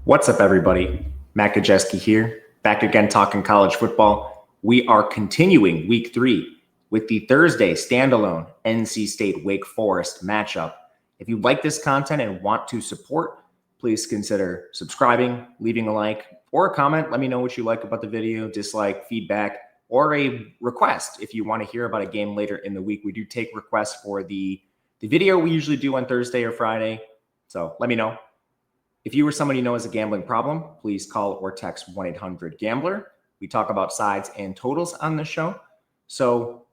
What's up, everybody? Matt Gajewski here, back again talking college football. We are continuing week 3 with the Thursday standalone NC State Wake Forest matchup. If you like this content and want to support, please consider subscribing, leaving a like, or a comment. Let me know what you like about the video, dislike, feedback, or a request if you want to hear about a game later in the week. We do take requests for the video we usually do on Thursday or Friday. So let me know. If you or somebody you know has a gambling problem, please call or text 1-800-GAMBLER. We talk about sides and totals on this show. So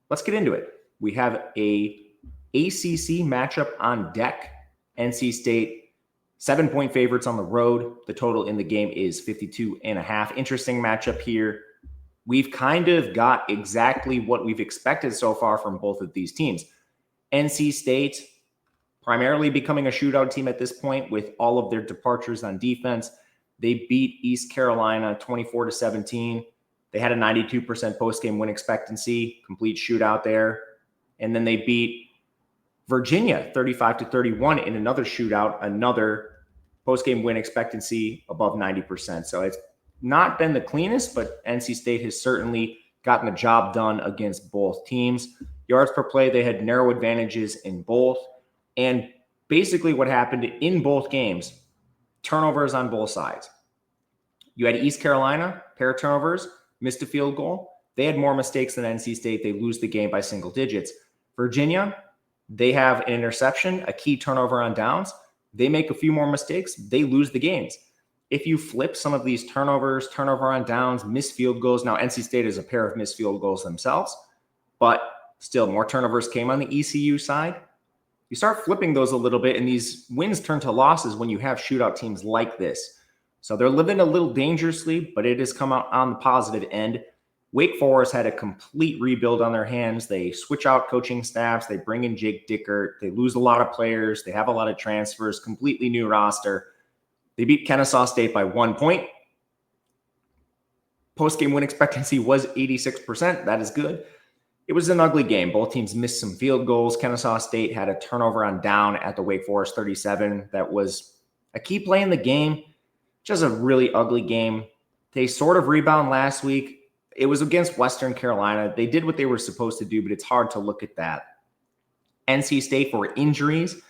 let's get into it. We have a ACC matchup on deck. NC State, 7-point favorites on the road. The total in the game is 52.5. Interesting matchup here. We've kind of got exactly what we've expected so far from both of these teams. NC State primarily becoming a shootout team at this point with all of their departures on defense. They beat East Carolina 24-17. They had a 92% post-game win expectancy, complete shootout there. And then they beat Virginia 35-31 in another shootout, another post-game win expectancy above 90%. So it's not been the cleanest, but NC State has certainly gotten the job done against both teams. Yards per play, they had narrow advantages in both. And basically what happened in both games, turnovers on both sides. You had East Carolina, pair of turnovers, missed a field goal. They had more mistakes than NC State. They lose the game by single digits. Virginia, they have an interception, a key turnover on downs. They make a few more mistakes. They lose the games. If you flip some of these turnovers, turnover on downs, missed field goals. Now, NC State is a pair of missed field goals themselves, but still more turnovers came on the ECU side. You start flipping those a little bit, and these wins turn to losses when you have shootout teams like this. So they're living a little dangerously, but it has come out on the positive end. Wake Forest had a complete rebuild on their hands. They switch out coaching staffs. They bring in Jake Dickert. They lose a lot of players. They have a lot of transfers, completely new roster. They beat Kennesaw State by 1 point. Post-game win expectancy was 86%. That is good. It was an ugly game. Both teams missed some field goals. Kennesaw State had a turnover on down at the Wake Forest 37. That was a key play in the game. Just a really ugly game. They sort of rebound last week. It was against Western Carolina. They did what they were supposed to do, but it's hard to look at that. NC State, for injuries,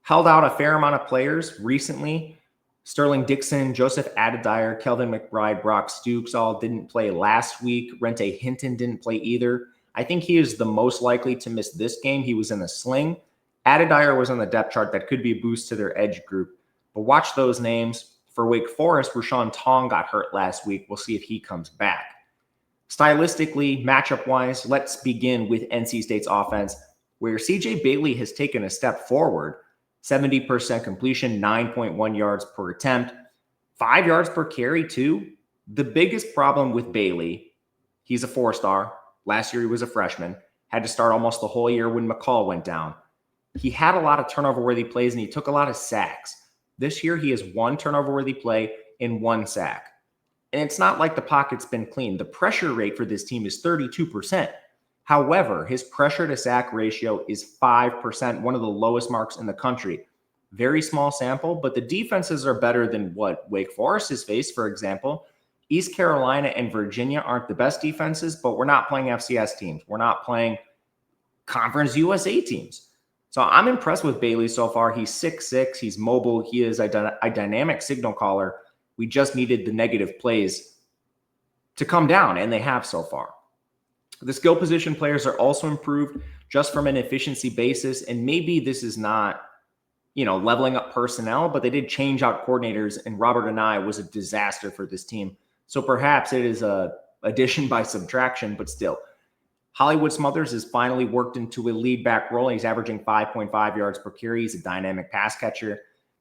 held out a fair amount of players recently. Sterling Dixon, Joseph Adedire, Kelvin McBride, Brock Stooks all didn't play last week. Rente Hinton didn't play either. I think he is the most likely to miss this game. He was in a sling. Adedire was on the depth chart. That could be a boost to their edge group. But watch those names. For Wake Forest, Rashawn Tong got hurt last week. We'll see if he comes back. Stylistically, matchup-wise, let's begin with NC State's offense, where CJ Bailey has taken a step forward. 70% completion, 9.1 yards per attempt, 5 yards per carry too. The biggest problem with Bailey, he's a 4-star. Last year, he was a freshman, had to start almost the whole year when McCall went down. He had a lot of turnover-worthy plays, and he took a lot of sacks. This year, he has 1 turnover-worthy play and 1 sack. And it's not like the pocket's been clean. The pressure rate for this team is 32%. However, his pressure-to-sack ratio is 5%, one of the lowest marks in the country. Very small sample, but the defenses are better than what Wake Forest has faced, for example. East Carolina and Virginia aren't the best defenses, but we're not playing FCS teams. We're not playing Conference USA teams. So I'm impressed with Bailey so far. He's 6'6". He's mobile. He is a dynamic signal caller. We just needed the negative plays to come down, and they have so far. The skill position players are also improved just from an efficiency basis, and maybe this is not, leveling up personnel, but they did change out coordinators, and Robert Anai was a disaster for this team. So perhaps it is a addition by subtraction, but still. Hollywood Smothers has finally worked into a lead back role. He's averaging 5.5 yards per carry. He's a dynamic pass catcher.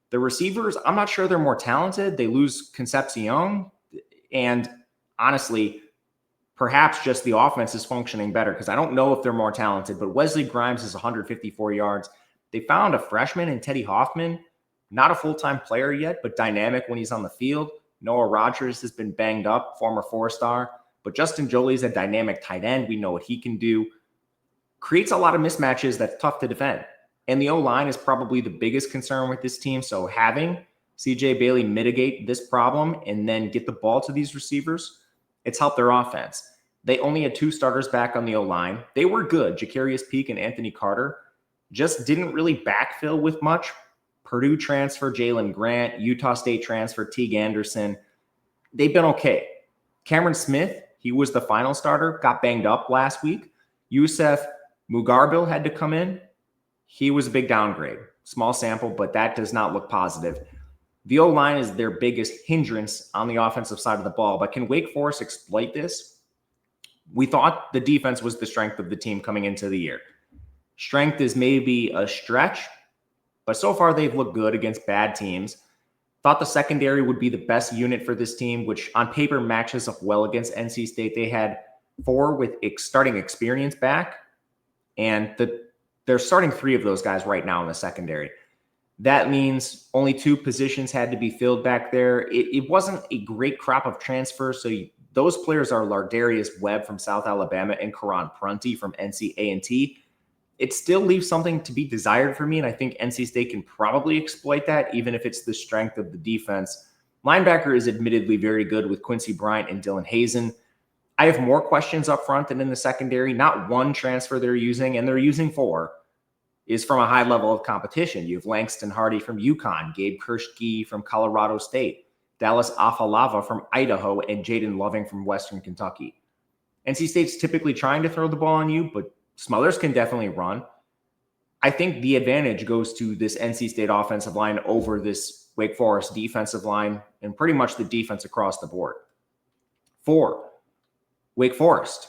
The receivers, I'm not sure they're more talented. They lose Concepcion, and honestly, perhaps just the offense is functioning better because I don't know if they're more talented, but Wesley Grimes is 154 yards. They found a freshman in Teddy Hoffman, not a full-time player yet, but dynamic when he's on the field. Noah Rogers has been banged up, former 4-star, but Justin Jolie's a dynamic tight end. We know what he can do. Creates a lot of mismatches that's tough to defend. And the O-line is probably the biggest concern with this team. So having CJ Bailey mitigate this problem and then get the ball to these receivers, it's helped their offense. They only had 2 starters back on the O-line. They were good. Ja'Karius Peak and Anthony Carter just didn't really backfill with much. Purdue transfer Jalen Grant, Utah State transfer Teague Anderson. They've been okay. Cameron Smith, he was the final starter, got banged up last week. Yusef Mugarbil had to come in. He was a big downgrade. Small sample, but that does not look positive. The O-line is their biggest hindrance on the offensive side of the ball, but can Wake Forest exploit this? We thought the defense was the strength of the team coming into the year. Strength is maybe a stretch, but so far they've looked good against bad teams. Thought the secondary would be the best unit for this team, which on paper matches up well against NC State. They had 4 with starting experience back, and they're starting 3 of those guys right now in the secondary. That means only 2 positions had to be filled back there. It wasn't a great crop of transfers, so those players are Lardarius Webb from South Alabama and Karan Prunty from NC A&T. It still leaves something to be desired for me, and I think NC State can probably exploit that, even if it's the strength of the defense. Linebacker is admittedly very good with Quincy Bryant and Dylan Hazen. I have more questions up front than in the secondary. Not one transfer they're using, and they're using 4, is from a high level of competition. You have Langston Hardy from UConn, Gabe Kirschke from Colorado State, Dallas Afalava from Idaho, and Jaden Loving from Western Kentucky. NC State's typically trying to throw the ball on you, but some others can definitely run. I think the advantage goes to this NC State offensive line over this Wake Forest defensive line and pretty much the defense across the board. 4, Wake Forest.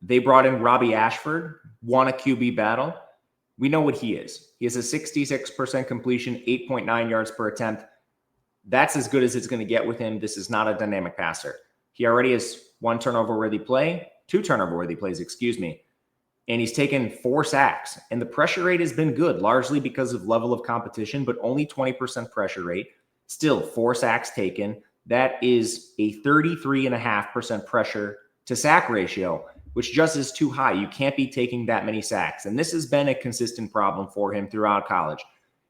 They brought in Robbie Ashford, won a QB battle. We know what he is. He has a 66% completion, 8.9 yards per attempt. That's as good as it's going to get with him. This is not a dynamic passer. He already has 1 turnover-worthy play, 2 turnover-worthy plays, and he's taken 4 sacks. And the pressure rate has been good, largely because of level of competition, but only 20% pressure rate. Still, 4 sacks taken. That is a 33.5% pressure to sack ratio, which just is too high. You can't be taking that many sacks. And this has been a consistent problem for him throughout college.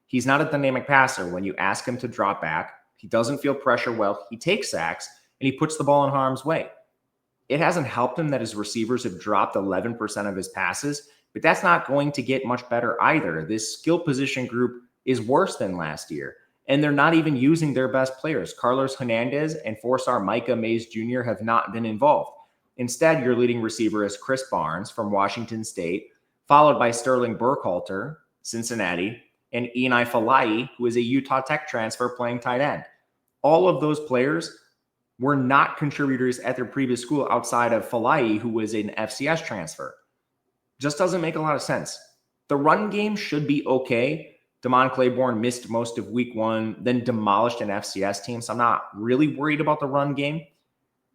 He's not a dynamic passer. When you ask him to drop back, he doesn't feel pressure well. He takes sacks, and he puts the ball in harm's way. It hasn't helped him that his receivers have dropped 11% of his passes, but that's not going to get much better either. This skill position group is worse than last year, and they're not even using their best players. Carlos Hernandez and 4-star Micah Mays Jr. have not been involved. Instead, your leading receiver is Chris Barnes from Washington State, followed by Sterling Burkhalter, Cincinnati, and Enai Falai, who is a Utah Tech transfer playing tight end. All of those players were not contributors at their previous school outside of Falai, who was an FCS transfer. Just doesn't make a lot of sense. The run game should be okay. Damon Claiborne missed most of week 1, then demolished an FCS team, so I'm not really worried about the run game.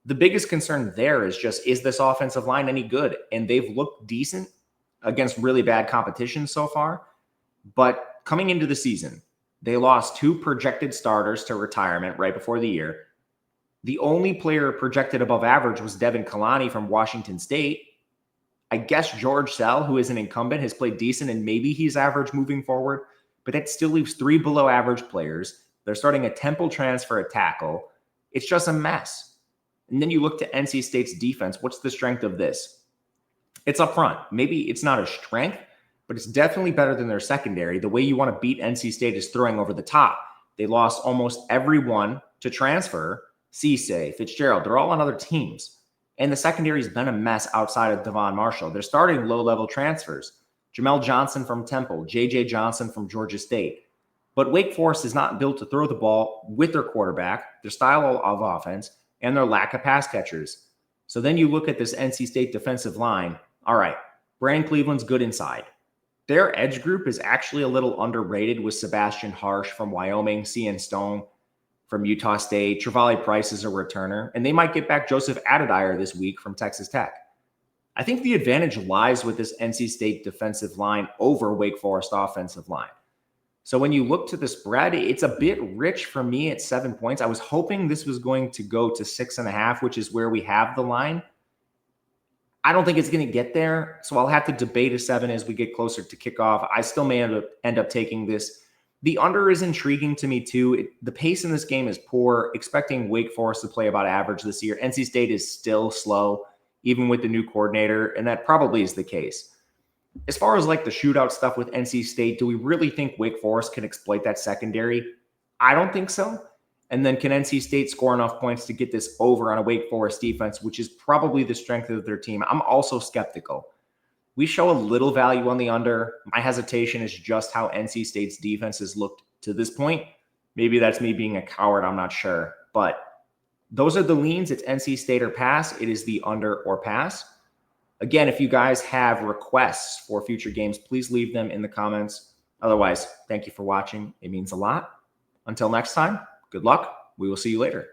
The biggest concern there is just, is this offensive line any good? And they've looked decent against really bad competition so far. But coming into the season, they lost 2 projected starters to retirement right before the year. The only player projected above average was Devin Kalani from Washington State. I guess George Sell, who is an incumbent, has played decent, and maybe he's average moving forward, but that still leaves 3 below average players. They're starting a Temple transfer at tackle. It's just a mess. And then you look to NC State's defense. What's the strength of this? It's up front. Maybe it's not a strength, but it's definitely better than their secondary. The way you want to beat NC State is throwing over the top. They lost almost everyone to transfer. Cisse, Fitzgerald, they're all on other teams. And the secondary's been a mess outside of Devon Marshall. They're starting low-level transfers. Jamel Johnson from Temple, J.J. Johnson from Georgia State. But Wake Forest is not built to throw the ball with their quarterback, their style of offense, and their lack of pass catchers. So then you look at this NC State defensive line. All right, Brandon Cleveland's good inside. Their edge group is actually a little underrated with Sebastian Harsh from Wyoming, CN Stone from Utah State. Travali Price is a returner, and they might get back Joseph Adedire this week from Texas Tech. I think the advantage lies with this NC State defensive line over Wake Forest offensive line. So when you look to the spread, it's a bit rich for me at 7 points. I was hoping this was going to go to 6.5, which is where we have the line. I don't think it's going to get there, so I'll have to debate a 7 as we get closer to kickoff. I still may end up taking this The under is intriguing to me too. The pace in this game is poor. Expecting Wake Forest to play about average this year. NC State is still slow, even with the new coordinator, and that probably is the case. As far as like the shootout stuff with NC State, do we really think Wake Forest can exploit that secondary? I don't think so. And then can NC State score enough points to get this over on a Wake Forest defense, which is probably the strength of their team? I'm also skeptical. We show a little value on the under. My hesitation is just how NC State's defense has looked to this point. Maybe that's me being a coward. I'm not sure. But those are the leans. It's NC State or pass. It is the under or pass. Again, if you guys have requests for future games, please leave them in the comments. Otherwise, thank you for watching. It means a lot. Until next time, good luck. We will see you later.